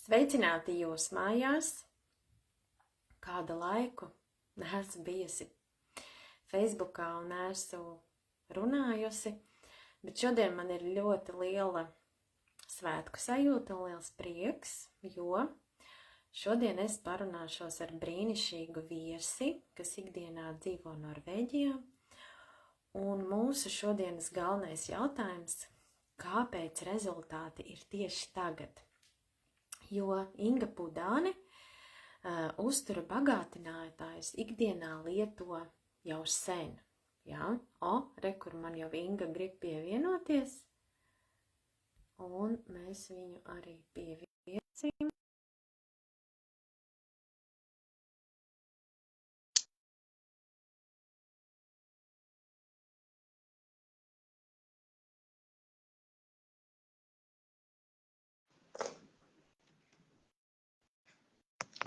Sveicināti jūs mājās. Kādu laiku neesmu bijusi Facebookā un neesmu runājusi, bet šodien man ir ļoti liela svētku sajūta un liels prieks, jo šodien es parunāšos ar brīnišķīgu viesi, kas ikdienā dzīvo Norvēģijā. Un mūsu šodienas galvenais jautājums, kāpēc rezultāti ir tieši tagad? Jo Inga Pudāne, uztura bagātinātājs, ikdienā lieto jau sen. Jā? Kur man jau Inga grib pievienoties, un mēs viņu arī pieviesim.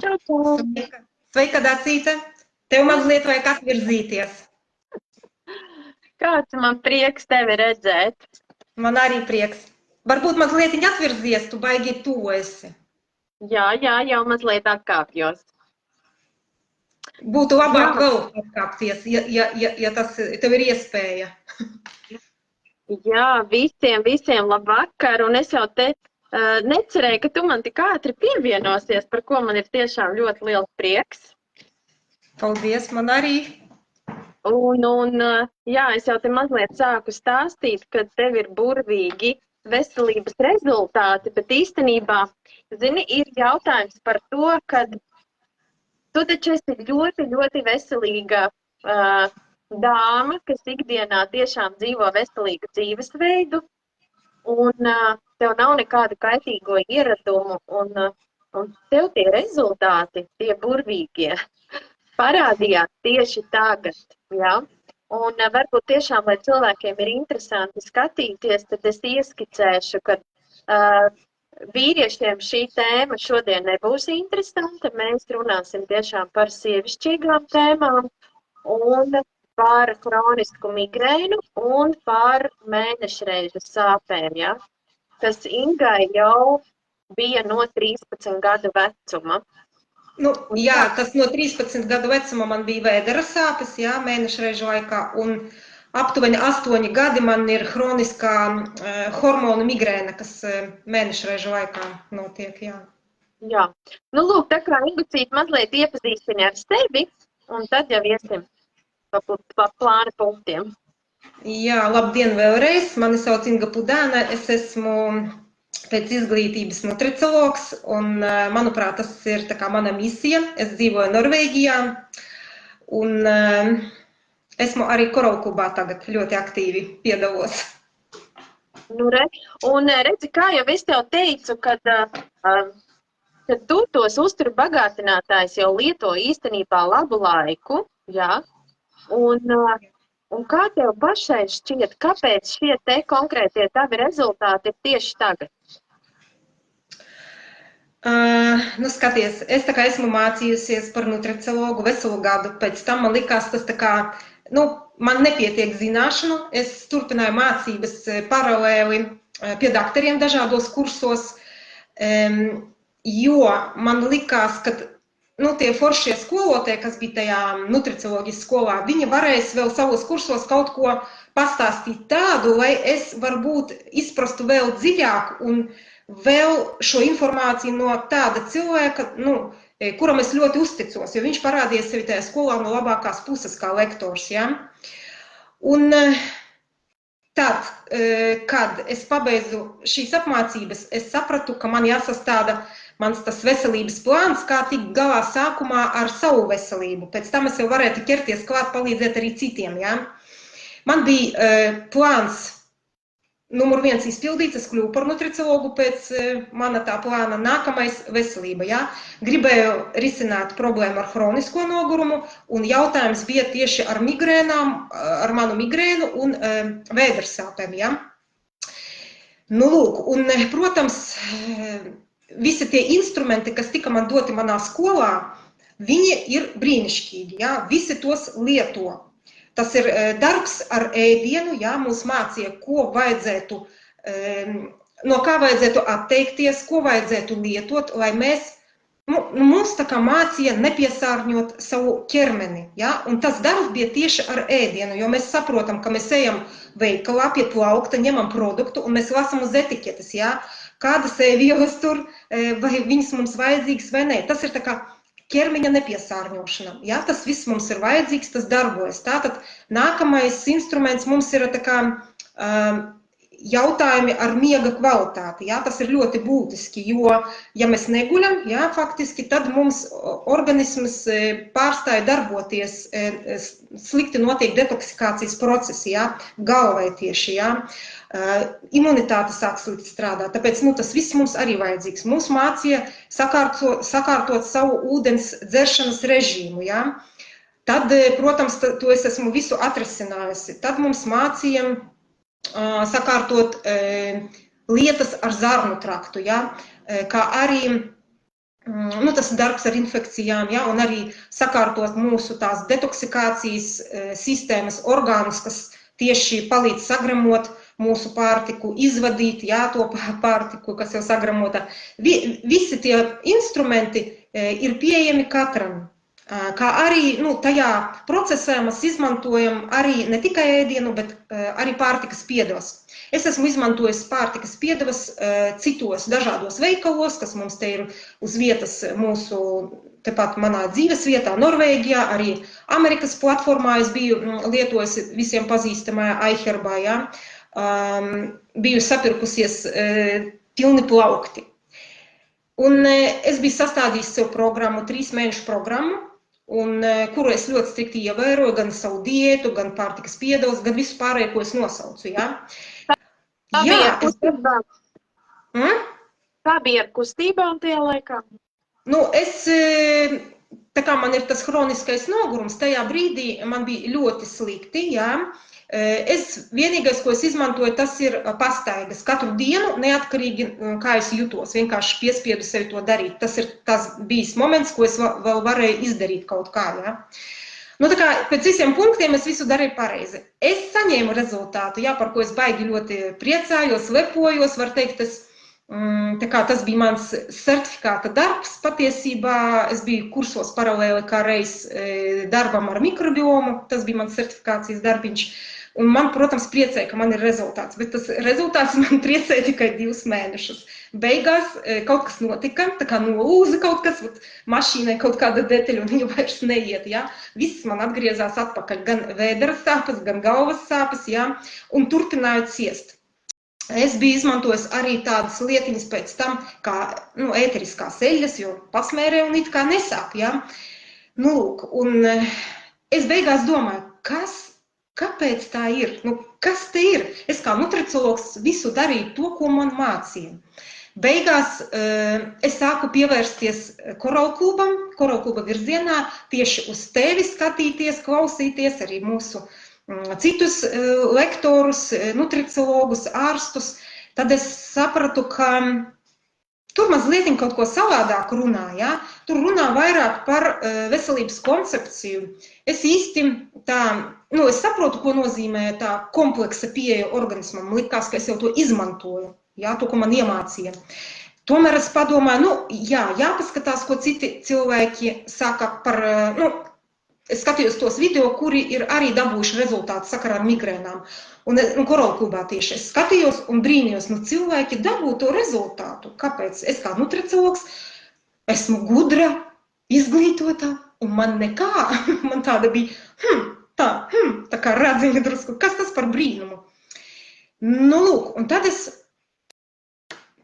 Sveika, Dacīte! Tev mazliet vajag atvirzīties. Kāds man prieks tevi redzēt. Man arī prieks. Varbūt mazliet atvirzies, tu baigi tuvu esi. Jā, jau mazliet atkāpjos. Būtu labāk vēl atkāpties, ja tas tev ir iespēja. Jā, visiem labvakar, un es jau te necerēju, ka tu man tik ātri pievienosies, par ko man ir tiešām ļoti liels prieks. Paldies, man arī. Jā, es jau te mazliet sāku stāstīt, ka tev ir burvīgi veselības rezultāti, bet īstenībā, zini, ir jautājums par to, ka tu taču esi ļoti, ļoti veselīga dāma, kas ikdienā tiešām dzīvo veselīgu dzīvesveidu, un tev nav nekādu kaitīgo ieradumu, un tev tie rezultāti, tie burvīgie, parādījās tieši tagad, jā. Un varbūt tiešām, lai cilvēkiem ir interesanti skatīties, tad es ieskicēšu, ka vīriešiem šī tēma šodien nebūs interesanta. Mēs runāsim tiešām par sievišķīgām tēmām un par kronisku migrēnu un par mēnešreizu sāpēm, ja? Kas Ingai jau bija no 13 gadu vecuma. Jā, tas no 13 gadu vecuma man bija vēdera sāpes, jā, mēnešreizu laikā, un aptuveni 8 gadi man ir hroniskā hormonu migrēna, kas mēnešreizu laikā notiek, jā. Jā, lūk, tā kā Ingucīt mazliet iepazīstini ar sevi, un tad jau iesim pa plāna punktiem. Jā, labdien vēlreiz, mani sauc Inga Pudāne, es esmu pēc izglītības nutricologs, un, manuprāt, tas ir tā kā mana misija. Es dzīvoju Norvēģijā, un esmu arī koralklubā tagad ļoti aktīvi piedalos. Redzi, kā jau es tev teicu, kad tu tos uzturu bagātinātājs jau lieto īstenībā labu laiku, jā, un kā tev pašai šķiet, kāpēc šie te konkrētie tavi rezultāti ir tieši tagad? Skaties, es tā kā esmu mācījusies par nutricologu veselu gadu, pēc tam man likās tas tā kā, man nepietiek zināšanu, es turpināju mācības paralēli pie doktoriem dažādos kursos, jo man likās, ka tie foršie skolotāji, kas bija tajā nutricoloģijas skolā, viņi varēs vēl savos kursos kaut ko pastāstīt tādu, lai es varbūt izprastu vēl dziļāk un vēl šo informāciju no tāda cilvēka, kuram es ļoti uzticos, jo viņš parādīja sevi tajā skolā no labākās puses kā lektors, ja? Un tad, kad es pabeidzu šīs apmācības, es sapratu, ka man jāsastāda mans tas veselības plāns, kā tikt galā sākumā ar savu veselību. Pēc tam es jau varētu ķerties klāt, palīdzēt arī citiem, ja? Man bija plāns numur 1 izpildīts, es kļuvu par nutricologu pēc mana tā plāna. Nākamais veselība, ja? Gribēju risināt problēmu ar hronisko nogurumu, un jautājums bija tieši ar migrēnām, ar manu migrēnu un vēdersāpēm, ja? Lūk, un, protams, visi tie instrumenti, kas tika man doti manā skolā, viņi ir brīnišķīgi, ja? Visi tos lieto. Tas ir darbs ar ēdienu, jā, mūs mācīja, ko vajadzētu no kā vajadzētu atteikties, ko vajadzētu lietot, lai mēs, mums tā kā mācīja nepiesārņot savu ķermeni, ja? Un tas darbs bija tieši ar ēdienu, jo mēs saprotam, ka mēs ejam veikalā pie plaukta, ņemam produktu un mēs lasam uz etiķetes, ja? Kādas vielas tur, vai viņas mums vajadzīgas vai nē. Tas ir tā kā ķermeņa nepiesārņošana, ja? Tas viss mums ir vajadzīgs, tas darbojas. Tātad nākamais instruments mums ir tā kā jautājumi ar miega kvalitāti, jā, tas ir ļoti būtiski, jo, ja mēs neguļam, jā, faktiski, tad mums organisms pārstāja darboties, slikti notiek detoksikācijas procesi, jā, galvai tieši, jā, imunitāte sāk slikti strādāt, tāpēc, tas viss mums arī vajadzīgs. Mums mācīja sakārtot savu ūdens dzeršanas režīmu, jā. Tad, protams, to es esmu visu atrisinājusi. Tad mums mācīja sakārtot lietas ar zarnu traktu, ja? Kā arī tas darbs ar infekcijām, ja? Un arī sakārtot mūsu tās detoksikācijas sistēmas orgānus, kas tieši palīdz sagremot mūsu pārtiku, izvadīt, ja? To pārtiku, kas jau sagramota. Visi tie instrumenti ir pieejami katram. Kā arī tajā procesā mēs izmantojam arī ne tikai ēdienu, bet arī pārtikas piedevas. Es esmu izmantojis pārtikas piedevas citos dažādos veikalos, kas mums te ir uz vietas mūsu, tepat manā dzīves vietā, Norvēģijā, arī Amerikas platformā es biju lietojis visiem pazīstamajā iHerbā, ja? Biju sapirkusies pilni plaukti. Un es biju sastādījis sev programmu, 3 mēnešu programmu, un kuru es ļoti strikti ievēroju, gan savu diētu, gan pārtikas piedevas, gan visu pārējo, ko es nosaucu, jā. Tā bija ar kustībām tajā laikā? Tā kā man ir tas hroniskais nogurums, tajā brīdī man bija ļoti slikti, jā. Vienīgais, ko es izmantoju, tas ir pastaigas. Katru dienu, neatkarīgi, kā es jutos, vienkārši piespiedu sevi to darīt. Tas ir tas bijis moments, ko es vēl varēju izdarīt kaut kā, ja? Tā kā pēc visiem punktiem es visu darīju pareizi. Es saņēmu rezultātu, jā, par ko es baigi ļoti priecājos, lepojos, var teikt, tas bija mans certifikāta darbs patiesībā. Es biju kursos paralēli kā reiz darbam ar mikrobiomu, tas bija mans certifikācijas darbiņš. Un man, protams, priecēja, ka man ir rezultāts, bet tas rezultāts man priecēja tikai 2 mēnešus. Beigās kaut kas notika, tā kā nolūza kaut kas, mašīnai kaut kāda detaļa un viņa vairs neiet, jā. Viss man atgriezās atpakaļ, gan vēdera sāpes, gan galvas sāpes, jā, un turpināju ciest. Es biju izmantojis arī tādas lietiņas pēc tam, kā ēteriskās eļļas, jo pasmērē un it kā nesāp, jā. Un es beigās domāju, kāpēc tā ir? Kas te ir? Es kā nutriciologs visu darīju to, ko man mācīja. Beigās es sāku pievērsties koralklubam virzienā, tieši uz tevi skatīties, klausīties, arī mūsu citus lektorus, nutriciologus, ārstus. Tad es sapratu, ka tur mazliet kaut ko savādāk runā, ja? Tur runā vairāk par veselības koncepciju. Es īsti es saprotu, ko nozīmē tā kompleksa pieeja organismam. Likās, ka es jau to izmantoju, ja? To, ko man iemācīja. Tomēr es padomāju, jāpaskatās, ko citi cilvēki saka par, es skatījos tos video, kuri ir arī dabūjuši rezultātu sakarā ar migrēnām. Un koralklubā tieši es skatījos un brīnījos, cilvēki dabū to rezultātu. Kāpēc? Es kā nutriciologs esmu gudra, izglītota, un man nekā. Man tāda bija, tā kā radziņa drusku. Kas tas par brīnumu? Un tad es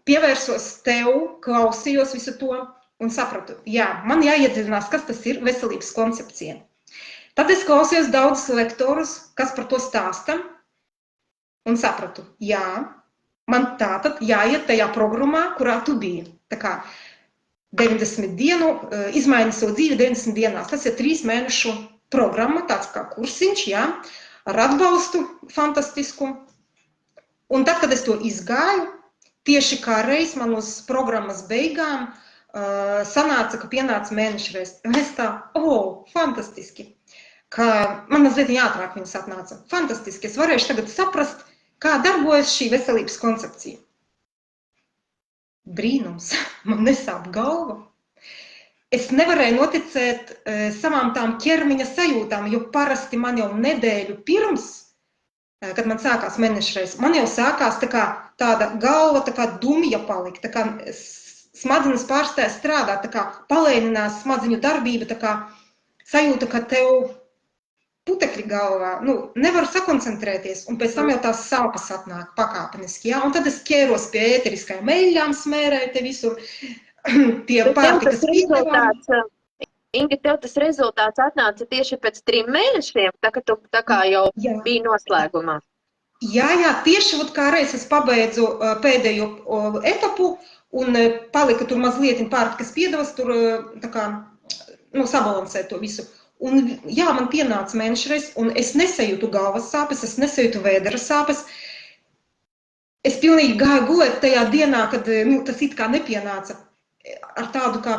pievērsos tev, klausījos visu to un sapratu, man jāiedziļinās, kas tas ir veselības koncepcija. Tad es klausījos daudzus lektorus, kas par to stāsta, un sapratu, man tātad jāiet tajā programmā, kurā tu biji. Tā kā 90 dienu, izmaini savu dzīvi 90 dienās. Tas ir 3 mēnešu programma, tāds kā kursiņš, ar atbalstu fantastisku. Un tad, kad es to izgāju, tieši kā reiz man uz programmas beigām sanāca, ka pienāca mēnešreiz. Es tā, fantastiski, ka man mazliet ātrāk viņas atnāca. Fantastiski, es varēšu tagad saprast, kā darbojas šī veselības koncepcija. brīnums, man nesāp galva. Es nevarēju noticēt savām tām ķermeņa sajūtām, jo parasti man jau nedēļu pirms, kad man sākās mēnešreiz, man jau sākās tāda galva dumja palika, tā kā smadzenes pārstāja strādāt, tā kā palēninās smadziņu darbība, tā kā sajūta, ka tev putekļi galvā, nevaru sakoncentrēties, un pēc tam jau tās sāpes atnāk pakāpeniski, ja? Un tad es ķēros pie ēteriskajām eļļām, smērēju te visur, tie pārtikas piedāvājumi. Inga, tev tas rezultāts atnāca tieši pēc 3 mēnešiem, tā kā jau bija noslēgumā. Jā, tieši kā reiz es pabeidzu pēdējo etapu un palika tur mazliet pārtikas piedevas, tur sabalansēt to visu. Un jā, man pienāca mēnešreiz, un es nesajūtu galvas sāpes, es nesajūtu vēdera sāpes. Es pilnīgi gāju gulēt tajā dienā, kad tas it kā nepienāca ar tādu kā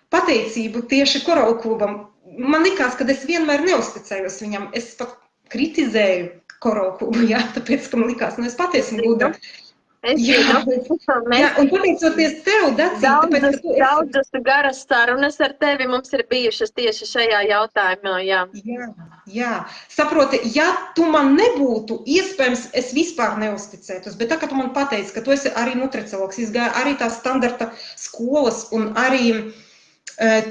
pateicību tieši Koralu klubam. Man likās, ka es vienmēr neuzticējos viņam, es pat kritizēju Koralu klubu, jā, tāpēc, ka man likās, es patiesi gudra. Jā, un pateicoties tev, Dacī, Daudzas garas sarunas ar tevi mums ir bijušas tieši šajā jautājumā, jā. Jā, saproti, ja tu man nebūtu, iespējams, es vispār neuzticētos, bet tā, ka tu man pateici, ka tu esi arī nutriciologs, izgāja arī tās standarta skolas un arī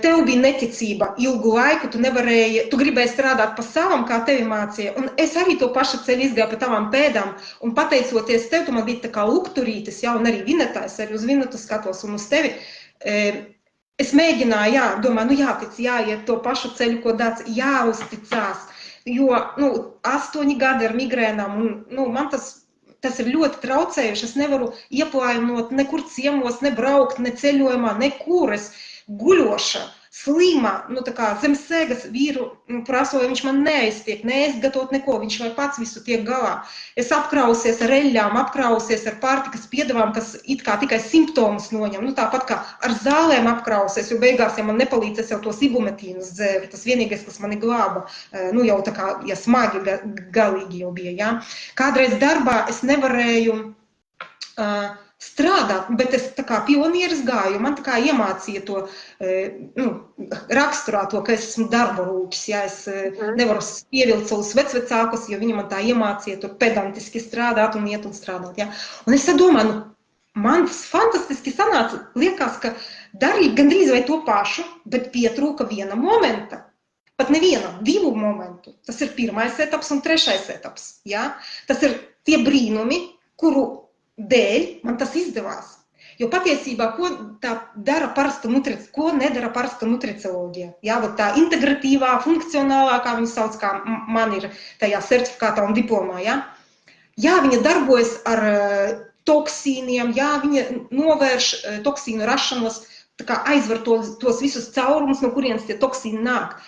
tev bija neticība ilgu laiku, tu gribēji strādāt pa savam, kā tevi mācīja, un es arī to pašu ceļu izgāju pa tavām pēdām, un pateicoties tev, tu man bija tā kā lukturītis, jā, un arī vinetājs, arī uz vinetu skatos un uz tevi. Es mēģināju, domāju, jātic, jāiet to pašu ceļu, ko Dācis, jāuzticās, jo, 8 gadi ar migrēnām, un man tas ir ļoti traucējuši, es nevaru ieplājumot nekur ciemos, ne braukt, ne ceļojumā, nekur, es guļoša, slima, tā kā zem sēgas vīru prasoju, viņš man neaiztiek, neaizgatavot neko, viņš vai pats visu tiek galā. Es apkrausies ar eļļām, apkrausies ar pārtikas piedevām, kas it kā tikai simptomus noņem, tāpat kā ar zālēm apkrausies, jo beigās, ja man nepalīdz, es jau tos ibumetīnus dzēru, tas vienīgais, kas mani glāba, jau tā kā, ja smagi galīgi jau bija, jā. Kādreiz darbā es nevarēju strādāt, bet es tā kā pionieris gāju, man tā kā iemācīja to raksturā to, ka es esmu darba rūķis, ja es nevaru pievilkt savus vecvecākus, jo viņi man tā iemācīja tur pedantiski strādāt un iet un strādāt, ja. Un es domāju, man fantastiski sanāca, liekas, ka darīju gandrīz vai to pašu, bet pietrūka viena momenta, pat neviena, 2 momentu. Tas ir 1. etaps un 3. etaps, ja. Tas ir tie brīnumi, kuru dēļ man tas izdevās. Jo patiesībā, ko nedara parasta nutricioloģija? Jā, tā integratīvā, funkcionālā, kā viņi sauc, kā man ir tajā certifikātā un diplomā, jā. Jā, viņa darbojas ar toksīniem, jā, viņa novērš toksīnu rašanos, tā kā aizver tos visus caurumus, no kurienes tie toksīni nāk.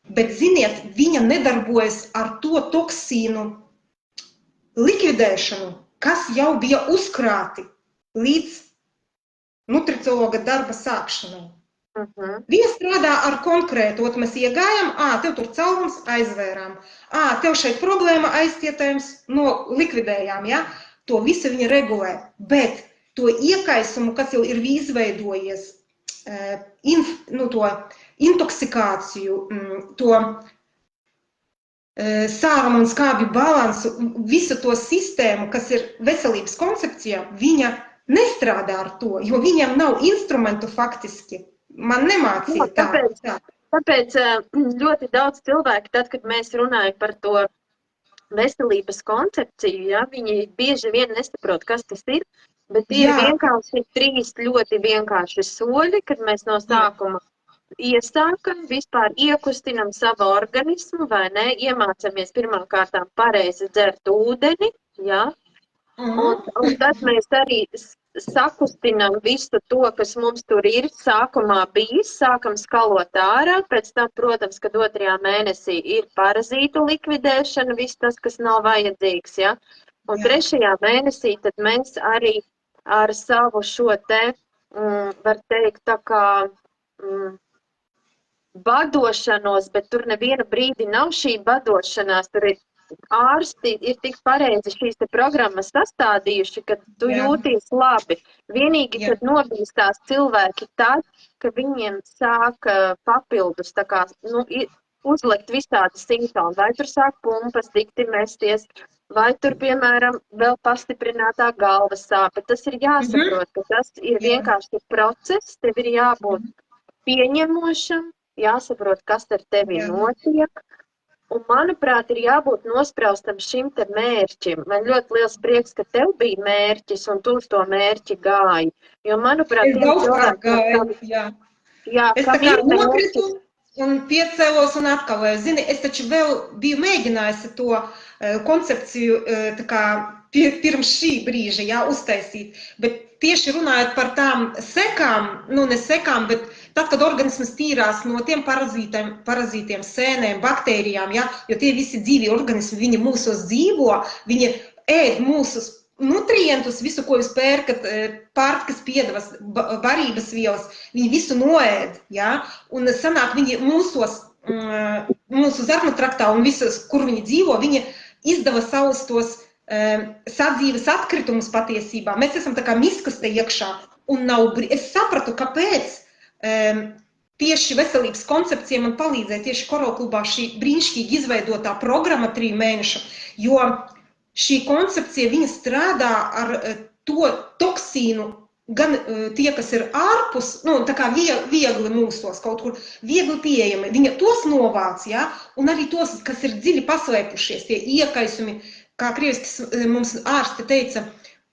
Bet, ziniet, viņa nedarbojas ar to toksīnu likvidēšanu, kas jau bija uzkrāti līdz nutriciologa darba sākšanai. Viņa strādā ar konkrētu, mēs iegājam, tev tur caurums, aizvērām, tev šeit problēma aizcietējums, likvidējām, ja? To visu viņa regulē, bet to iekaisumu, kas jau ir izveidojies, to intoksikāciju, to sārumu un skābju balansu, visu to sistēmu, kas ir veselības koncepcijā, viņa nestrādā ar to, jo viņam nav instrumentu faktiski. Man nemācīja tā. Tāpēc ļoti daudz cilvēku, tad, kad mēs runājam par to veselības koncepciju, ja, viņi bieži vien nesaprot, kas tas ir, bet ir vienkārši 3 ļoti vienkārši soļi, kad mēs no sākuma iesākam, vispār iekustinam savu organismu, vai ne, iemācamies pirmkārtām pareizi dzert ūdeni, ja, un tad mēs arī sakustinam visu to, kas mums tur ir sākumā bijis, sākam skalot ārā, pēc tam, protams, kad 2. mēnesī ir parazītu likvidēšana, viss tas, kas nav vajadzīgs, ja, un 3. mēnesī tad mēs arī ar savu šo te, var teikt, tā kā, badošanos, bet tur neviena brīdi nav šī badošanās, tur ir ārsti ir tik pareizi šīs te programmas sastādījuši, ka tu Jā, jūties labi. Vienīgi, jā. kad nobīstās cilvēki tad, ka viņiem sāk papildus tā kā, uzlikt visādi simptomi. Vai tur sāk pumpas, dikti mesties, vai tur, piemēram, vēl pastiprinātā galvas sāpe. Tas ir jāsaprot, ka tas ir Jā. vienkārši process, tev ir jābūt pieņemošam, jāsaprot, kas ar tevi Jā. notiek. Un, manuprāt, ir jābūt nospraustam šim te mērķim. Man ļoti liels prieks, ka tev bija mērķis un tu uz to mērķi gāji. Jo, manuprāt, Es daudzkārt gāju, jā. Jā, Es tā kam kā ir nokritu mērķis? un piecēlos un atkavēju. Zini, es taču vēl biju mēģinājusi to koncepciju tā kā pirms šī brīža, jā, uztaisīt. Bet tieši runājot par tām sekām, ne sekām, bet tad, kad organisms tīrās no tiem parazītiem, sēnēm, baktērijām, jā, jo tie visi dzīvi organismi, viņi mūsos dzīvo, viņi ēd mūsus nutrientus, visu, ko jūs pērkat, pārtikas piedevas, barības vielas, viņi visu noēd, ja? Un sanāk, viņi mūsu zarnu traktā un visos, kur viņi dzīvo, viņi izdeva savus tos sadzīves atkritumus patiesībā. Mēs esam tā kā miskaste iekšā, un es sapratu, kāpēc tieši veselības koncepcija man palīdzēja tieši Koralklubā šī brīnišķīgi izveidotā programma 3 mēnešu, jo šī koncepcija, viņa strādā ar to toksīnu, gan tie, kas ir ārpus, tā kā viegli mūsos, kaut kur viegli pieejami, viņa tos novāc, ja? Un arī tos, kas ir dziļi paslēpušies, tie iekaisumi, kā krieviski mums ārsti teica,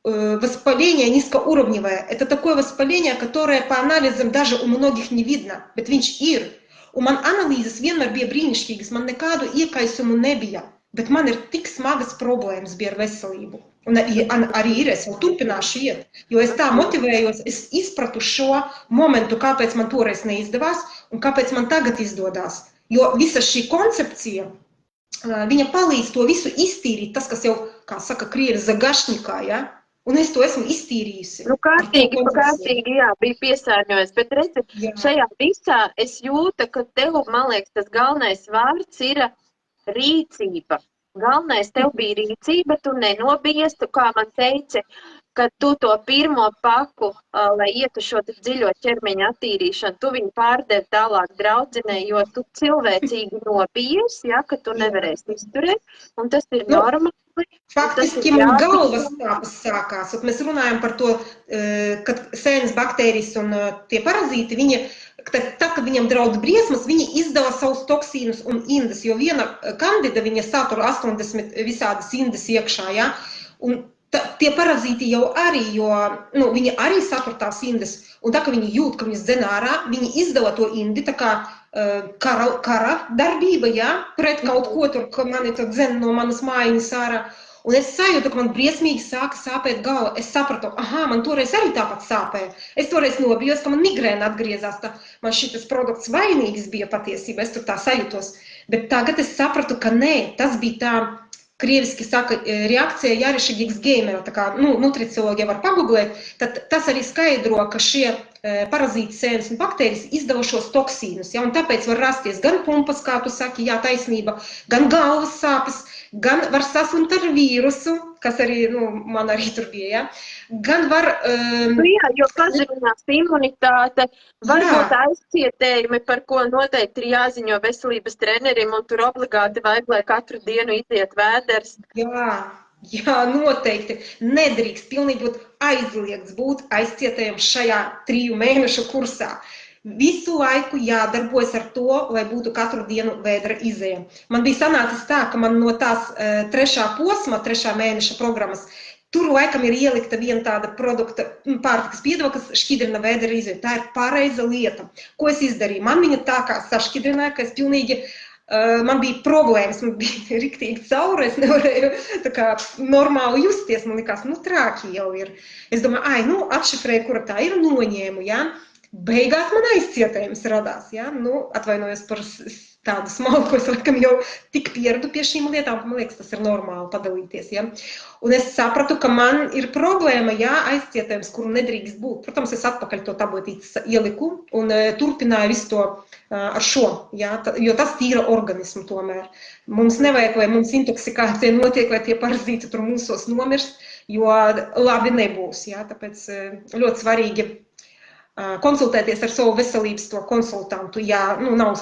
воспаление низкоуровневое. Это такое воспаление, которое по анализам даже у многих не видно, bet viņš ir. Un man analīzes vienmēr bija brīnišķīgas, man nekādu iekaisumu nebija. Bet man ir tik smagas problēmas bija ar veselību. Un arī ir, es vēl turpināšu iet. Jo es tā motivējos, es izpratu šo momentu, kāpēc man toreiz neizdevās un kāpēc man tagad izdodās. Jo visa šī koncepcija, viņa palīdz to visu iztīrīt, tas, kas jau, kā saka krievi, zagašņikā, ja? Un es to esmu iztīrījusi. Kārtīgi, jā, bija piesārņojis. Bet redzi, šajā visā es jūtu, ka tev, man liekas, tas galvenais vārds ir rīcība. Galvenais tev bija rīcība, tu nenobijies, tu, kā man teici, ka tu to pirmo paku, lai ietu šo dziļo ķermeņa attīrīšanu, tu viņu pārdevi tālāk draudzenei, jo tu cilvēcīgi nobijies, ja, ka tu nevarēsi izturēt, un tas ir normāli. Faktiski man galvas sāpes sākās, un mēs runājam par to, kad sēnes baktērijas un tie parazīti, viņi, tad, kad viņam draud briesmas, viņi izdala savus toksīnus un indas, jo viena kandida, viņa satura 80 visādas indas iekšā, ja, un tie parazīti jau arī, jo viņi arī satur tās indas, un tā, ka viņi jūt, ka viņas dzen ārā, viņi izdala to indi, tā kā kara darbība, ja, pret kaut ko tur, ka mani tur dzen no manas mājiņas ārā. Un es sajūtu, ka man briesmīgi sāka sāpēt galva. Es sapratu, man toreiz arī tāpat sāpēja. Es toreiz nobijos, ka man migrēna atgriezās. Man šitas produkts vainīgs bija patiesībā, es tur tā sajūtos. Bet tagad es sapratu, ka nē, tas bija tā, krieviski saka, reakcija jārišķīgs gēmera, tā kā, nutriciologi var pagooglēt, tad tas arī skaidro, ka šie parazīti sēnes un baktērijas izdala šos toksīnus, ja, un tāpēc var rasties gan pumpas, kā tu saki, jā, taisnība, gan galvas sāpes, gan var saslimt ar vīrusu, kas arī, man arī tur bija, ja, gan var... Jā, jo pazeminās imunitāte, varbūt aizcietējumi, par ko noteikti ir jāziņo veselības trenerim, un tur obligāti vajag, lai katru dienu iziet vēders. Jā, noteikti. Nedrīkst pilnīgi būt aizliegts būt aizcietējiem šajā 3 mēnešu kursā. Visu laiku jādarbojas ar to, lai būtu katru dienu vēdra izēja. Man bija sanācis tā, ka man no tās 3. posma, 3. mēneša programmas, tur laikam ir ielikta viena tāda produkta pārtikas piedeva, kas šķidrina vēdra izēju. Tā ir pareiza lieta. Ko es izdarīju? Man viņa tā kā sašķidrināja, ka es pilnīgi... Man bija problēmas, man bija riktīgi cauri, es nevarēju tā kā normāli justies, man likās, trāki jau ir. Es domāju, atšifrēju, kura tā ir, noņēmu, ja. Beigās man aizcietējums radās, ja. Atvainojos par tādu smalku, es laikam jau tik pieradu pie šīm lietām, ka man liekas, tas ir normāli padalīties, ja. Un es sapratu, ka man ir problēma, jā, aizcietējums, kuru nedrīkst būt. Protams, es atpakaļ to tabletītes ieliku un turpināju visu to ar šo, jā, jo tas tīra organismu tomēr. Mums nevajag, lai mums intoksikācija notiek, lai tie parazīti tur mūsos nomirst, jo labi nebūs, jā, tāpēc ļoti svarīgi konsultēties ar savu veselības to konsultantu, ja nav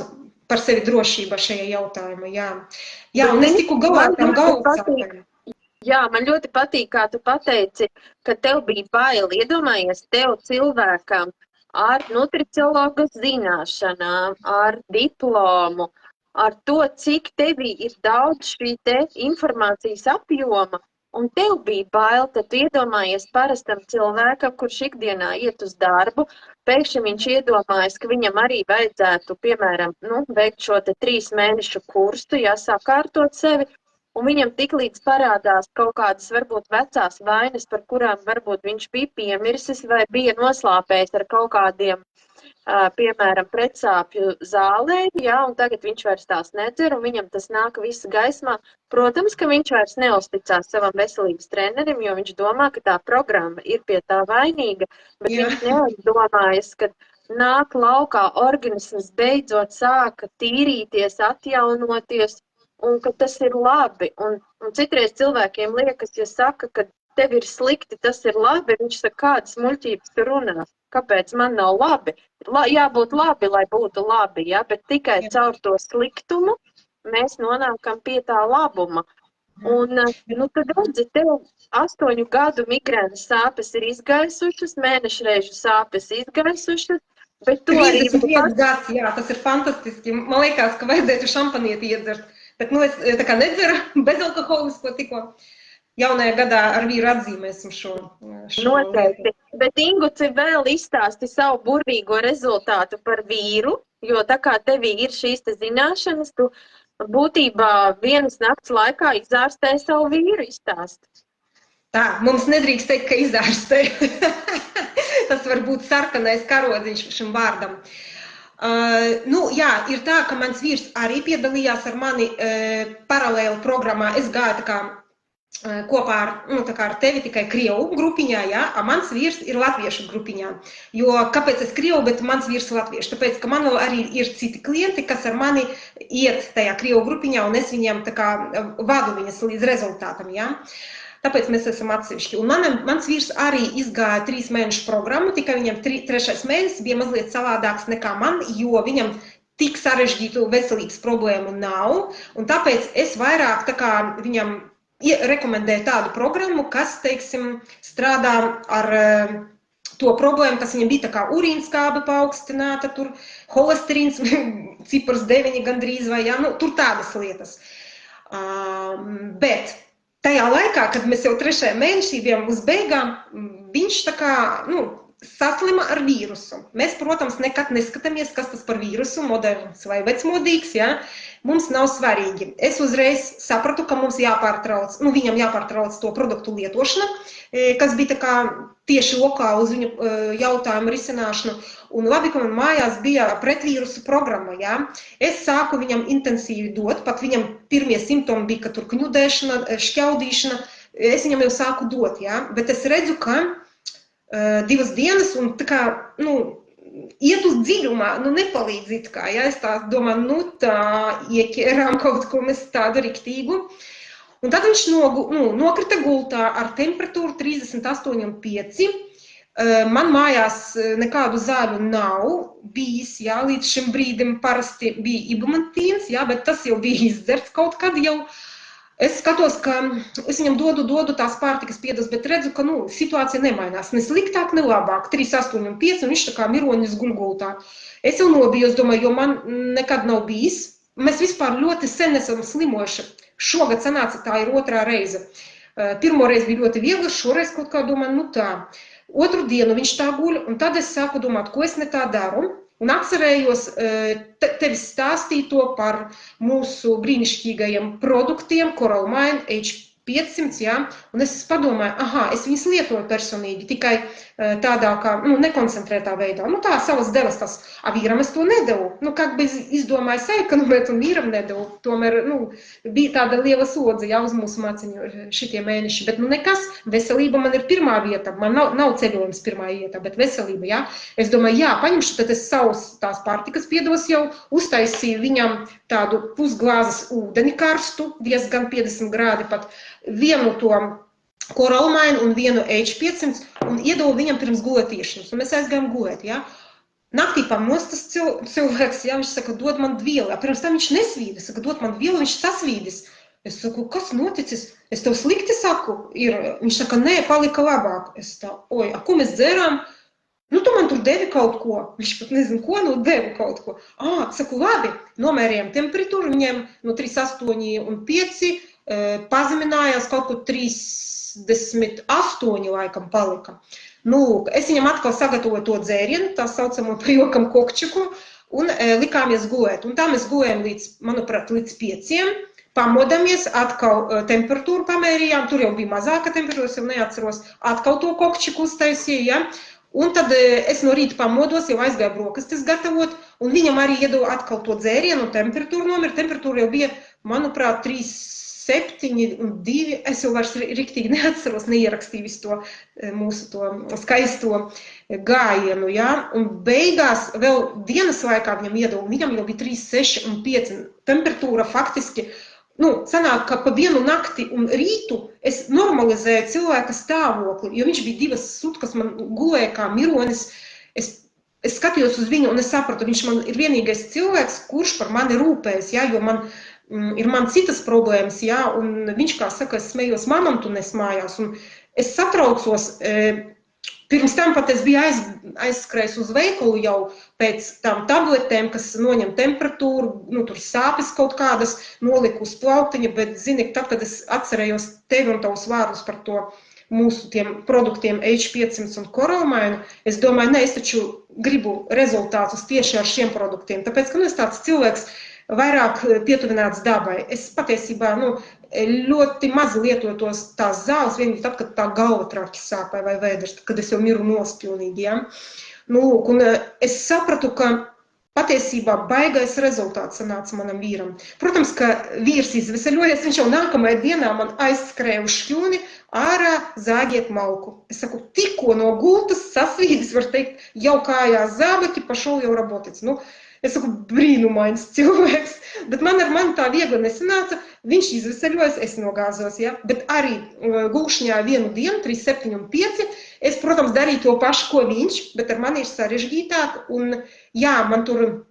par sevi drošība šajā jautājumā, jā. Jā, un es tiku galā ar tām galvasāpēm. Jā, man ļoti patīk, kā tu pateici, ka tev bija bail. Iedomājies tev cilvēkam ar nutriciologa zināšanām, ar diplomu, ar to, cik tevī ir daudz šī te informācijas apjoma, un tev bija bail, tad tu iedomājies parastam cilvēkam, kurš ikdienā iet uz darbu, pēkšņi viņš iedomājas, ka viņam arī vajadzētu, piemēram, veikt šo te 3 mēnešu kursu, sakārtot sevi, un viņam tiklīdz parādās kaut kādas varbūt vecās vainas, par kurām varbūt viņš bija piemirsis vai bija noslāpējis ar kaut kādiem, piemēram, pretsāpju zālē, un tagad viņš vairs tās nedzer, un viņam tas nāk viss gaismā. Protams, ka viņš vairs neusticās savam veselības trenerim, jo viņš domā, ka tā programma ir pie tā vainīga, bet viņš neuzdomājas, ka nāk laukā organisms beidzot sāka tīrīties, atjaunoties, un ka tas ir labi. Un citreiz cilvēkiem liekas, ja saka, ka tev ir slikti, tas ir labi, viņš saka, kādas muļķības tu runā. Kāpēc man nav labi? Jābūt labi, lai būtu labi, bet tikai caur to sliktumu mēs nonākam pie tā labuma. Un, tad redzi, tev 8 gadu migrēnas sāpes ir izgaisušas, mēnešreižu sāpes izgaisušas, bet to arī... 31 gads, jā, tas ir fantastiski. Man liekas, ka vajadzētu šampanieti iedzert, bet es tā kā nedzeru bezalkoholisko tikko. Jaunajā gadā ar vīru atzīmēsim šo Noteikti. Bet Inguci vēl izstāsti savu burvīgo rezultātu par vīru, jo tā kā tevī ir šīs te zināšanas, tu būtībā vienas nakts laikā izārstēji savu vīru izstāst. Tā, mums nedrīkst teikt, ka izārstēji. Tas var būt sarkanais karodziņš šim vārdam. Jā, ir tā, ka mans vīrs arī piedalījās ar mani paralēli programmā. Es gāju tā kā kopā ar tevi tikai krievu grupiņā, mans vīrs ir latviešu grupiņā. Jo kāpēc es krievu, bet mans vīrs latviešu? Tāpēc, ka man vēl arī ir citi klienti, kas ar mani iet tajā krievu grupiņā, un es viņiem tā kā vadu viņas līdz rezultātam, Tāpēc mēs esam atsevišķi. Un mans vīrs arī izgāja 3 mēnešu programmu, tikai viņam 3. mēnesis bija mazliet savādāks nekā man, jo viņam tik sarežģītu veselības problēmu nav, un tāpēc es vairāk tā kā viņam rekomendēju tādu programmu, kas, teiksim, strādā ar to problēmu, kas viņam bija tā kā urīnskābe paaugstināta, tur holesterīns, cipars 9 gandrīz vai, tur tādas lietas. Bet tajā laikā, kad mēs jau 3. mēnešī bijām uz beigām, viņš tā kā, saslima ar vīrusu. Mēs, protams, nekad neskatāmies, kas tas par vīrusu, moderns vai vecmodīgs, Mums nav svarīgi. Es uzreiz sapratu, ka mums jāpārtrauc, viņam jāpārtrauc to produktu lietošana, kas bija tā kā tieši lokāli uz viņu jautājumu risināšanu. Un labi, ka man mājās bija pretvīrusu programma, Es sāku viņam intensīvi dot, pat viņam pirmie simptomi bija, ka tur kņudēšana, šķaudīšana, es viņam jau sāku dot, Bet es redzu, ka 2 dienas un tā kā, iet uz dziļumā, nepalīdz it kā, es tā domāju, tā ieķērām kaut ko mēs tādu riktīgu. Un tad viņš nokrita gultā ar temperatūru 38,5. Man mājās nekādu zāļu nav bijis, līdz šim brīdim parasti bija ibumatīns, bet tas jau bija izdzerts kaut kad jau. Es skatos, ka es viņam dodu tās pārtikas piedas, bet redzu, ka situācija nemainās. Ne sliktāk, ne labāk. 3,85 un viņš tā kā miroņas guļgultā. Es jau nobiju, es domāju, jo man nekad nav bijis. Mēs vispār ļoti sen esam slimojuši. Šogad sanāca, tā ir 2. reize. Pirmo reizi bija ļoti viegli, šoreiz kaut kā domāju, tā. Otru dienu viņš tā guļ, un tad es sāku domāt, ko es ne tā daru. Un atcerējos tevis stāstīto par mūsu brīnišķīgajiem produktiem, Coral Mine, 500, jā, un es padomāju, es viņas lietoju personīgi, tikai tādā kā, nekoncentrētā veidā. Tā savas devas tas, vīram es to nedevu. Kā bez izdomāju saekonomēt un vīram nedevu. Tomēr, bija tāda liela slodze, jā, uz mūsu maciņu šitie mēneši, bet, nekas, veselība man ir pirmā vieta, man nav ceļojums pirmā vieta, bet veselība, jā. Es domāju, jā, paņemšu, tad es savus tās pārtikas piedos jau, uztaisīju viņam tādu pusglāzes ūdeni karstu, diezgan 50 grādi pat, vienu to koralmainu un vienu H500 un iedevu viņam pirms gulētīšanas. Un mēs aizgājām gulēt, jā. Naktī pamostas cilvēks, jā, viņš saka, dod man vielu. Pirms tam viņš nesvīda, saka, dod man vielu, viņš sasvīdis. Es saku, kas noticis? Es tev slikti saku, ir. Viņš saka, nē, palika labāk. Es tā, ko mēs dzērām? Tu man tur devi kaut ko. Viņš pat nezinu, ko, devu kaut ko. Saku, labi, nomērījām temperatūru, viņiem no 38 un 5 pazeminājās kaut ko 38 laikam palika. Es viņam atkal sagatavoju to dzērienu, tā saucamo pa jokam kokčiku, un likāmies gulēt. Un tā mēs gulējām manuprāt, līdz 5. Pamodamies, atkal temperatūru pamērījām, tur jau bija mazāka temperatūra, es jau neatceros, atkal to kokčiku uztaisīju, ja? Un tad es no rīta pamodos, jau aizgāju brokastis gatavot, un viņam arī iedevu atkal to dzērienu un temperatūru nomeri. Temperatūra jau bija, manuprāt, 3,7 un 2, es jau vairs riktīgi neatceros, neierakstīju visu to mūsu to skaisto gājienu, jā. Un beigās vēl dienas laikā viņam iedevu, viņam jau bija 3,6 un 5 temperatūra faktiski. Sanāk, ka pa vienu nakti un rītu es normalizēju cilvēka stāvokli, jo viņš bija 2 sutkas, man gulēja kā mironis. Es skatījos uz viņu un es sapratu, viņš man ir vienīgais cilvēks, kurš par mani rūpējas, jā, jo ir man citas problēmas, jā, un viņš, kā saka, es smējos, mamam tu nesmājās, un es satraucos, pirms tam pat es biju aizskrējis uz veikalu jau pēc tām tabletēm, kas noņem temperatūru, tur sāpes kaut kādas, noliku uz plauktiņa, bet, zini, tad, kad es atcerējos tevi un tavus vārdus par to mūsu tiem produktiem H500 un koralmainu, es domāju, es taču gribu rezultātus tieši ar šiem produktiem, tāpēc, ka es tāds cilvēks, vairāk pietuvināts dabai. Es patiesībā, ļoti maz lietoju tās zāles, vienīgi tad, kad tā galva traki sāpē vai vēders, kad es jau miru nospilnīgi, ja. Un es sapratu, ka patiesībā baigais rezultāts sanāca manam vīram. Protams, ka vīrs izveseļojies, viņš jau nākamajā dienā man aizskrēja uz šķūni, ārā zāģiet malku. Es saku, tikko no gultas sasvīdis, var teikt, jau kājās zābaki, pašol jau работать. Es saku, brīnumains cilvēks, bet man ar mani tā viegli nesanāca, viņš izveseļojas, es nogāzos, ja? Bet arī gulšņā vienu dienu, 3,7 un 5, es, protams, darīju to pašu, ko viņš, bet ar mani ir sarežģītāk, un jā, man tur,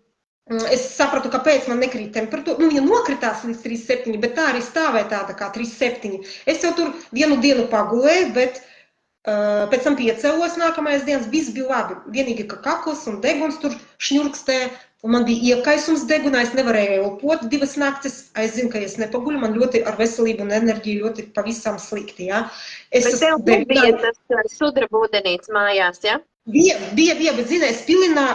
es sapratu, kāpēc man nekrīt temperatūra, viņa nokritās līdz 3,7, bet tā arī stāvēja tāda kā 3,7. Es jau tur vienu dienu pagulēju, bet pēc tam piecēlos nākamais dienas, viss bija labi, vienīgi, ka kakls un deguns tur šņurkstē, un man bija iekaisums degunā, es nevarēju elpot 2 naktis, es zinu, ka es nepaguļu, man ļoti ar veselību un enerģiju ļoti pavisam slikti, jā. Bet tev nebija tas sudraba ūdenīts mājās, jā? Bija, bet, zini, es pilinā,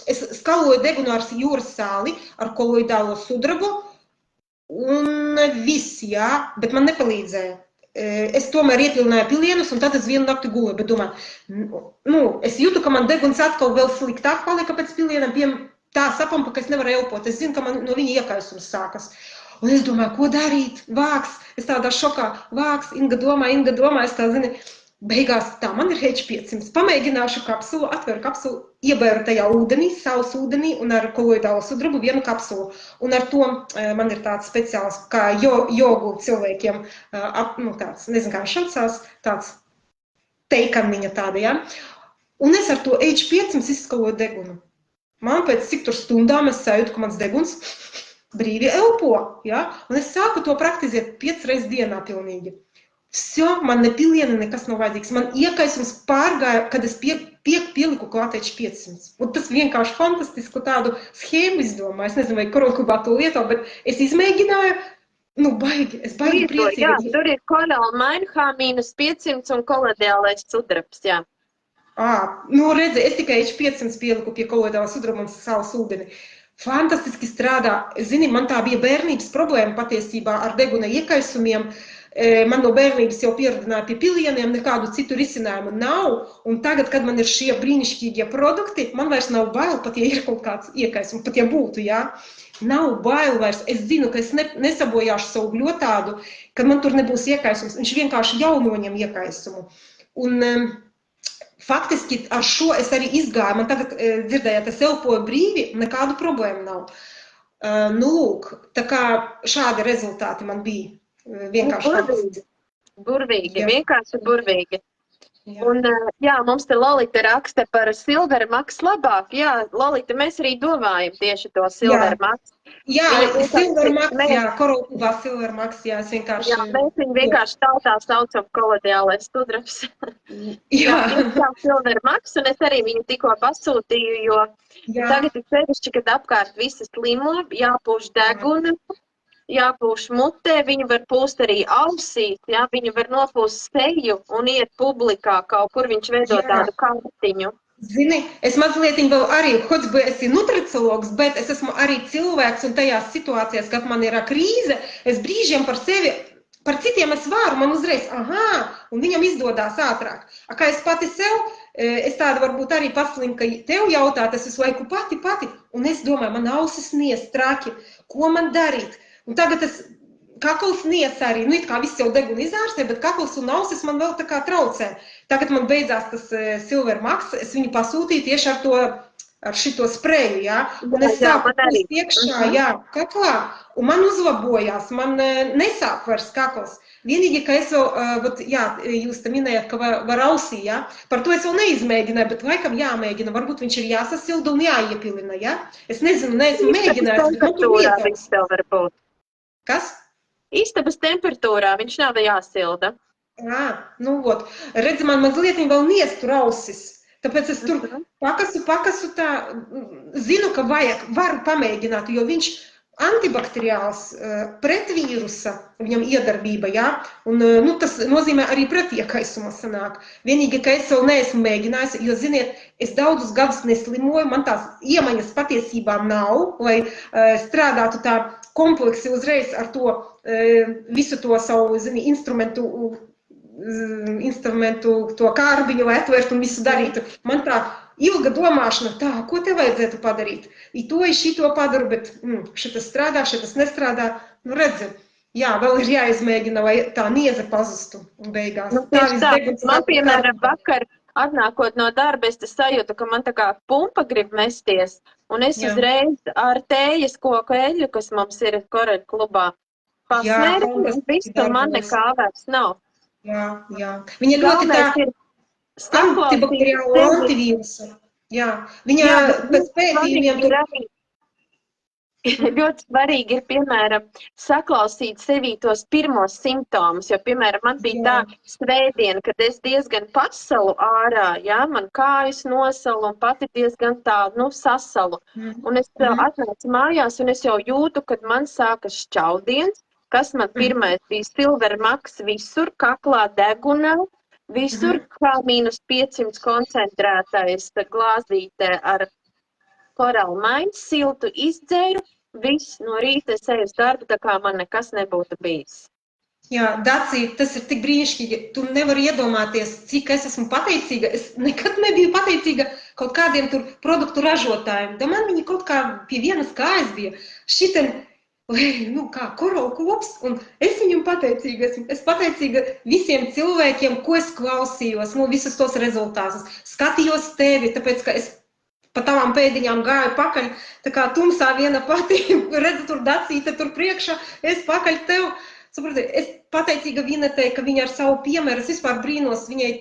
es skaloju degunu ar jūras sāli, ar koloidālo sudrabu, un viss, jā, bet man nepalīdzēja. Es tomēr iepilināju pilienus, un tad es vienu nakti gulēju, bet domāju, es jūtu, ka man deguns atkal vēl sliktāk palika pēc pilieniem, tā sapampa, ka es nevaru elpot. Es zinu, ka man no viņa iekaisums sākas. Un es domāju, ko darīt? Vāks. Es tādā šokā. Vāks. Inga domā, es tā zini. Beigās tā, man ir H500. Pamēģināšu kapsulu, atveru kapsulu, iebēru tajā ūdenī, saules ūdenī un ar koloidālo sudrabu vienu kapsulu. Un ar to man ir tāds speciāls, kā jogu cilvēkiem, tāds, nezinu, kā viņš saucās, tāds teikaniņa tāda, ja? Un es ar to H500 izskaloju degunu. Man pēc cik tur stundām es sajūtu, ka mans deguns brīvi elpo, ja? Un es sāku to praktizēt 5 reizes dienā pilnīgi. Man ne pilieni, nekas nav vajadzīgs. Man iekaisums pārgāja, kad es pieliku klāt H500. Un tas vienkārši fantastisku tādu schēmu izdomāju. Es nezinu, vai korokubā to lieto, bet es izmēģināju, es baigi priecīgi. Jā, tur ir koralmainu H-500 un kolodiālais sudrabs, jā. Redzi, es tikai H500 pieliku pie koloidāla sudraba un saules ūdeni. Fantastiski strādā. Zini, man tā bija bērnības problēma patiesībā ar deguna iekaisumiem. Man no bērnības jau pieradināja pie pilieniem, nekādu citu risinājumu nav. Un tagad, kad man ir šie brīnišķīgie produkti, man vairs nav bail, pat ja ir kaut kāds iekaisums, pat ja būtu, jā. Nav bail vairs. Es zinu, ka es nesabojāšu savu gļotādu, kad man tur nebūs iekaisums. Viņš vienkārši jau noņem iekaisumu. Un faktiski ar šo es arī izgāju. Man tagad, dzirdējāt, es elpoju brīvi, nekādu problēmu nav. Nu, lūk, tā kā šādi rezultāti man bija. Vienkārši burvīgi, vienkārši burvīgi. Un, jā, mums te Lolita raksta par Silver Max labāk. Jā, Lolita, mēs arī domājam tieši to Silver Max. Jā, Silver Max, jā, koruptīvā Silver Max, jā, es vienkārši... Jā, mēs viņu vienkārši tautā saucam kolodiālais sudrabs. Jā, Silver Max, un es arī viņu tikko pasūtīju, jo tagad ir sevišķi, kad apkārt visi slimo, jāpūš deguna, jāpūš mutē, viņu var pūst arī ausīs, jā, viņu var nopūst seju un iet publikā kaut kur, viņš veido tādu kartiņu. Zini, es mazliet vēl arī, hots бы esi nutriciologs, bet es esmu arī cilvēks un tajās situācijās, kad man ir krīze, es brīžiem par sevi, par citiem es varu, man uzreiz, un viņam izdodās ātrāk. Kā es pati sev, es tāda varbūt arī paslimu, ka tev jautāt, es visu laiku pati, un es domāju, man ausis nies traki, ko man darīt? Un tagad es kakls nies arī, nu it kā viss jau deguna izārstē, bet kakls un ausis man vēl tā kā traucē. Tagad man beidzās tas Silver Max, es viņu pasūtīju tieši ar šito spreju, jā. Un es sāku pūst iekšā, kaklā, un man uzlabojās, man nesāp vairs kakls. Vienīgi, ka es vēl, jūs te minējāt, ka var ausī, jā. Par to es vēl neizmēģināju, bet laikam jāmēģina, varbūt viņš ir jāsasilda un jāiepilina, jā. Es nezinu, neesmu mēģinājis, bet tur ietauks. Kas? Istabas temperatūrā, viņš nav jāsilda. Nu, vot. Redzi, man mazliet vēl nies tur ausis. Tāpēc es tur pakasu tā, zinu, ka varu pamēģināt, jo viņš antibakteriāls pret vīrusa, viņam iedarbība, jā, un tas nozīmē arī pret iekaisumu sanāk. Vienīgi, ka es vēl neesmu mēģinājis, jo, ziniet, es daudzus gadus neslimoju, man tās iemaņas patiesībā nav, lai strādātu tā kompleksi uzreiz ar to visu to savu, zini, instrumentu to kārbiņu, lai atvērtu un visu darītu. Man tā ilga domāšana, ko te vajadzētu padarīt? I šito padaru, bet šitas strādā, šitas nestrādā. Nu, redzi, vēl ir jāizmēģina, lai tā nieze pazustu beigās. Nu, man, piemēram, vakar atnākot no darba, es sajūtu, ka man tā kā pumpa grib mesties, un es uzreiz ar tējas koku eļļu, kas mums ir Koreļu klubā, pasmēru, un visu, man nekā vairs nav. Jā. Viņa ļoti tā antibakteriāla antivīrusa. Jā, viņa pēc pētījumiem tur... Ļoti svarīgi ir, piemēram, saklausīt sevī tos pirmos simptomus, jo, piemēram, man bija tā svētdiena, kad es diezgan pasalu ārā, man kājas nosalu un pati diezgan tā, sasalu. Un es atnācu mājās un es jau jūtu, kad man sākas šķaudiens, kas man pirmais bija Silver Max visur, kaklā degunā, visur kā -500 koncentrētais glāzītē ar korālu maiņas, siltu izdzēru, viss no rīta es eju uz darbu, tā kā man nekas nebūtu bijis. Jā, Daci, tas ir tik brīnišķīgi. Tu nevari iedomāties, cik es esmu pateicīga. Es nekad nebiju pateicīga kaut kādiem tur produktu ražotājiem. Da man viņi kaut kā pie vienas kājas bija. Šitien, korolu klops, un es viņam pateicīga esmu. Es pateicīga visiem cilvēkiem, ko es klausījos, visus tos rezultātus. Skatījos tevi, tāpēc, ka es pa tavām pēdiņām gāju pakaļ, tā kā tumsā viena pati, redzu tur Dacīte tur priekšā, es pakaļ tev. Saproti, es pateicīga Vinetei, ka viņa ar savu piemēru, es vispār brīnos, viņai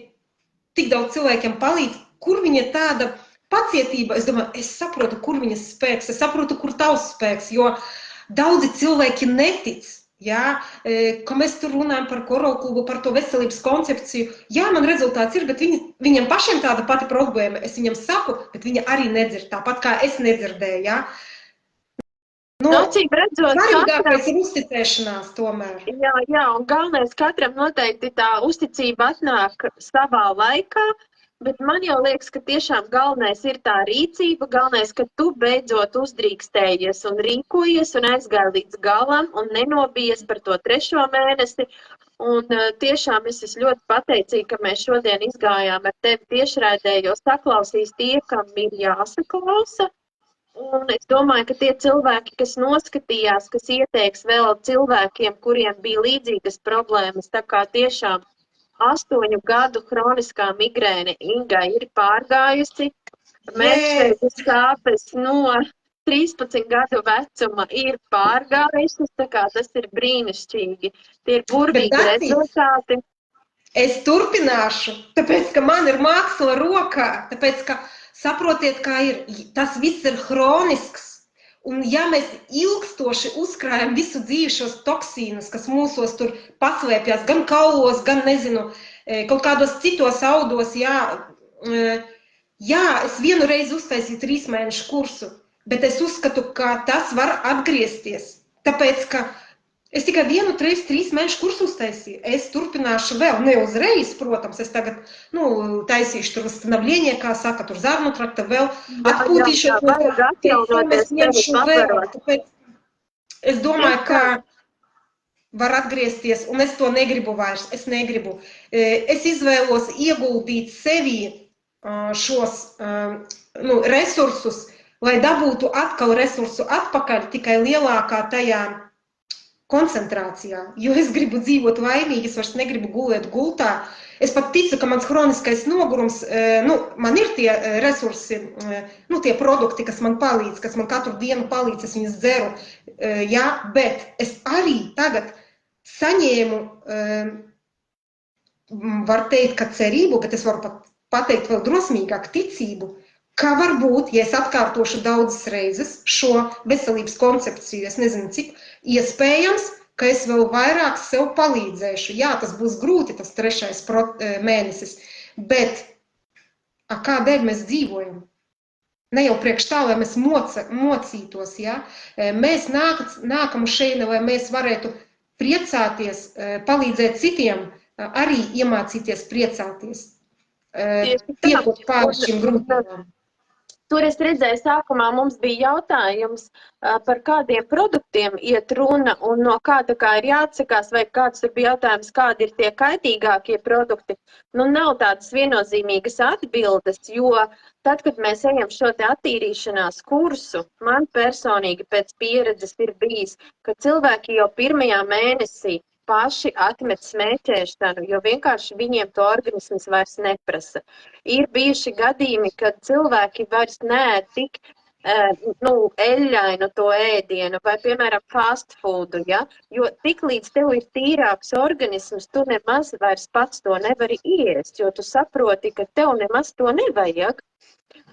tik daudz cilvēkiem palīdz, kur viņa tāda pacietība, es domāju, es saprotu, kur viņas spēks, es saprotu, kur tavs spēks, jo daudzi cilvēki netic. Jā, ka mēs tur runājam par Koralu klubu, par to veselības koncepciju. Jā, man rezultāts ir, bet viņam pašiem tāda pati problēma. Es viņam saku, bet viņa arī nedzird, tāpat kā es nedzirdēju, jā. Cik redzot, svarīgākais ir uzticēšanās tomēr. Jā, un galvenais katram noteikti tā uzticība atnāk savā laikā, bet man jau liekas, ka tiešām galvenais ir tā rīcība, galvenais, ka tu beidzot uzdrīkstējies un rīkojies un aizgāji līdz galam un nenobijies par to 3. mēnesi Un tiešām es esmu ļoti pateicīga, ka mēs šodien izgājām ar tevi tiešraidē, jo saklausīs tie, kam ir jāsaklausa. Un es domāju, ka tie cilvēki, kas noskatījās, kas ieteiks vēl cilvēkiem, kuriem bija līdzīgas problēmas, tā kā tiešām 8 gadu hroniskā migrēne Ingai ir pārgājusi. Mēnešreiz sāpes no 13 gadu vecuma ir pārgājušas, tā kā tas ir brīnišķīgi. Tie ir burvīgi rezultāti. Es turpināšu, tāpēc, ka man ir māksla rokā, tāpēc, ka saprotiet, kā ir, tas viss ir hronisks. Un ja mēs ilgstoši uzkrājam visu dzīvi šos toksīnus, kas mūsos tur paslēpjas, gan kaulos, gan, nezinu, kaut kādos citos audos, es vienu reizi uztaisīju 3 mēnešu kursu, bet es uzskatu, ka tas var atgriezties. Tāpēc, ka es tikai vienu reizi 3 mēnešu kursu uztaisīju. Es turpināšu vēl, ne uzreiz, protams, es tagad, taisīšu tur восстановление, kā saka, tur zarnu trakta vēl, atpūtīšos no tā, es ņemšu vēl. Tāpēc es domāju, ka var atgriezties, un es to negribu vairs, es negribu. Es izvēlos ieguldīt sevī šos resursus, lai dabūtu atkal resursu atpakaļ tikai lielākā tajā koncentrācijā, jo es gribu dzīvot laimīgi, es vairs negribu gulēt gultā. Es pat ticu, ka mans hroniskais nogurums, man ir tie resursi, tie produkti, kas man palīdz, kas man katru dienu palīdz, es viņus dzeru, bet es arī tagad saņēmu, var teikt, ka cerību, bet es varu pat pateikt vēl drosmīgāk ticību, ka varbūt, ja es atkārtošu daudzas reizes šo veselības koncepciju, es nezinu cik, iespējams, ka es vēl vairāk sev palīdzēšu. Jā, tas būs grūti, tas 3. mēnesis, bet kādēļ mēs dzīvojam? Ne jau priekš tā, lai mēs mocītos, ja? Mēs nākam uz šeini, lai mēs varētu priecāties, palīdzēt citiem, arī iemācīties priecāties. Tiekot pāri šīm grūtībām. Tur es redzēju, sākumā mums bija jautājums, par kādiem produktiem iet runa un no kā tā kā ir jāatsakās, vai kāds tur bija jautājums, kādi ir tie kaitīgākie produkti. Nav tādas viennozīmīgas atbildes, jo tad, kad mēs ejam šo te attīrīšanās kursu, man personīgi pēc pieredzes ir bijis, ka cilvēki jau 1. mēnesī paši atmet smēķēšanu, jo vienkārši viņiem to organisms vairs neprasa. Ir bijuši gadījumi, kad cilvēki vairs neēd tik eļļainu to ēdienu vai, piemēram, fast foodu, ja? Jo tik līdz tev ir tīrāks organisms, tu nemaz vairs pats to nevari iest, jo tu saproti, ka tev nemaz to nevajag.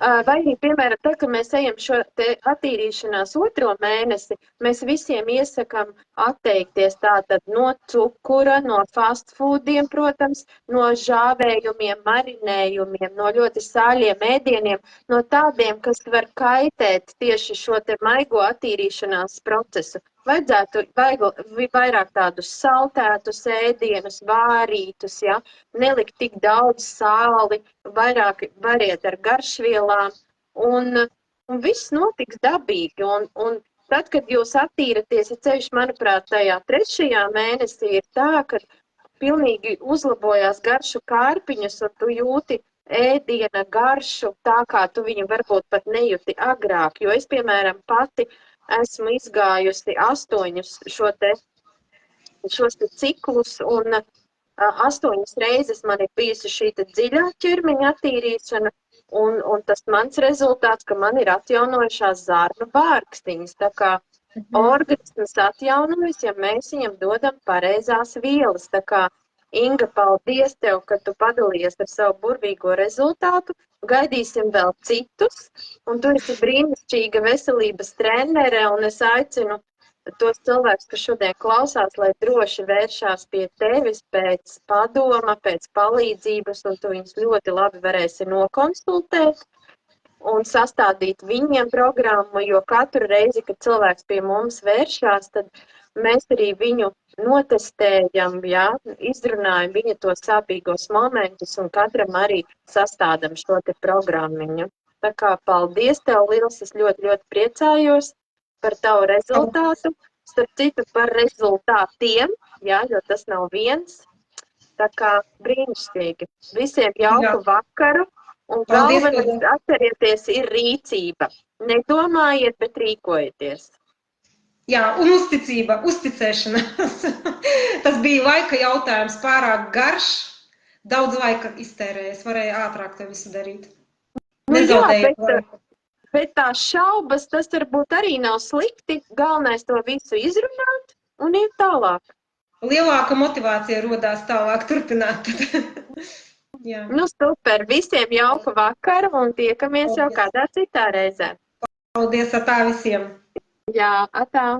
Vai arī, piemēram, tad, kad mēs ejam šo te attīrīšanās 2. mēnesi, mēs visiem iesakam atteikties tātad no cukura, no fast foodiem, protams, no žāvējumiem, marinējumiem, no ļoti sāļiem ēdieniem, no tādiem, kas var kaitēt tieši šo te maigo attīrīšanās procesu. Vajadzētu vairāk tādus saltētus ēdienus, vārītus, ja? Nelikt tik daudz sāli, vairāk variet ar garšvielām, un viss notiks dabīgi. Un tad, kad jūs attīraties, ceļš, manuprāt, tajā 3. mēnesī ir tā, ka pilnīgi uzlabojās garšu kārpiņas, un tu jūti ēdiena garšu tā, kā tu viņu varbūt pat nejuti agrāk, jo es, piemēram, pati esmu izgājusi 8 šos te ciklus, un 8 reizes man ir bijusi šī dziļā ķermeņa attīrīšana, un tas mans rezultāts, ka man ir atjaunojušās zarnu bārkstiņas. Tā kā organisms atjaunojas, ja mēs viņam dodam pareizās vielas. Tā kā, Inga, paldies tev, ka tu padalījies ar savu burvīgo rezultātu. Gaidīsim vēl citus, un tu esi brīnišķīga veselības trenere, un es aicinu tos cilvēkus, kas šodien klausās, lai droši vēršās pie tevis pēc padoma, pēc palīdzības, un tu viņus ļoti labi varēsi nokonsultēt un sastādīt viņiem programmu, jo katru reizi, kad cilvēks pie mums vēršās, tad mēs arī viņu notestējam, ja, izrunājam viņa to sāpīgos momentus un katram arī sastādam šo te programmiņu. Tā kā paldies tev liels, es ļoti, ļoti priecājos par tavu rezultātu starp citu par rezultātiem, jā, jo tas nav viens. Tā kā brīnišķīgi. Visiem jauku vakaru. Un Paldies, galvenais atcerieties ir rīcība. Nedomājiet, bet rīkojieties. Jā, un uzticība, uzticēšanās. Tas bija laika jautājums, pārāk garš. Daudz laika iztērējies, varēja ātrāk to visu darīt. Bet tās šaubas, tas varbūt arī nav slikti. Galvenais to visu izrunāt un iet tālāk. Lielāka motivācija rodās tālāk turpināt. Jā. Nu, super. Visiem jauka vakaru un tiekamies jau kādā citā reizē. Paldies, atā visiem! Jā, atā!